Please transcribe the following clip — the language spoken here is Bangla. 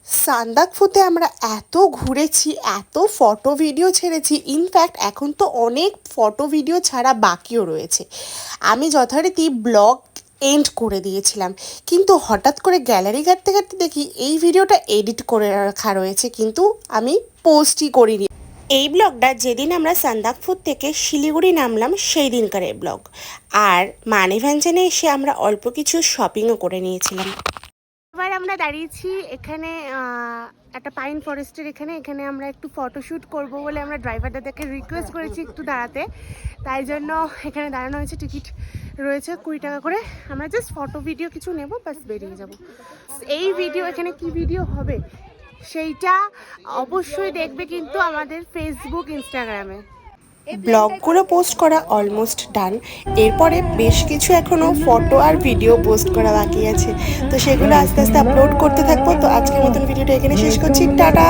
সান্দাকফুতে আমরা এত ঘুরেছি, এত ফটো ভিডিও ছেড়েছি, ইনফ্যাক্ট এখন তো অনেক ফটো ভিডিও ছাড়া বাকিও রয়েছে। আমি যথারীতি ব্লগ এন্ড করে দিয়েছিলাম, কিন্তু হঠাৎ করে গ্যালারি ঘাঁটতে ঘাঁটতে দেখি এই ভিডিওটা এডিট করে রাখা রয়েছে, কিন্তু আমি পোস্টই করিনি। এই ব্লগটা যেদিন আমরা সান্দাকফু থেকে শিলিগুড়ি নামলাম সেই দিনকার এই ব্লগ। আর মানিভ্যানজানে এসে আমরা অল্প কিছু শপিংও করে নিয়েছিলাম। এবার আমরা দাঁড়িয়েছি এখানে একটা পাইন ফরেস্টের এখানে এখানে আমরা একটু ফটোশ্যুট করব বলে আমরা ড্রাইভার দাদাকে রিকোয়েস্ট করেছি একটু দাঁড়াতে, তাই জন্য এখানে দাঁড়ানো হয়েছে। টিকিট রয়েছে 20 টাকা করে। আমরা জাস্ট ফটো ভিডিও কিছু নেব, বাস বেরিয়ে যাব। এই ভিডিও এখানে কি ভিডিও হবে সেইটা অবশ্যই দেখবে কিন্তু আমাদের ফেসবুক ইনস্টাগ্রামে। ব্লগগুলো পোস্ট করা অলমোস্ট ডান, এরপরে বেশ কিছু এখনও ফটো আর ভিডিও পোস্ট করা বাকি আছে, তো সেগুলো আস্তে আস্তে আপলোড করতে থাকবো। তো আজকের মতন ভিডিওটা এখানে শেষ করছি, টাটা।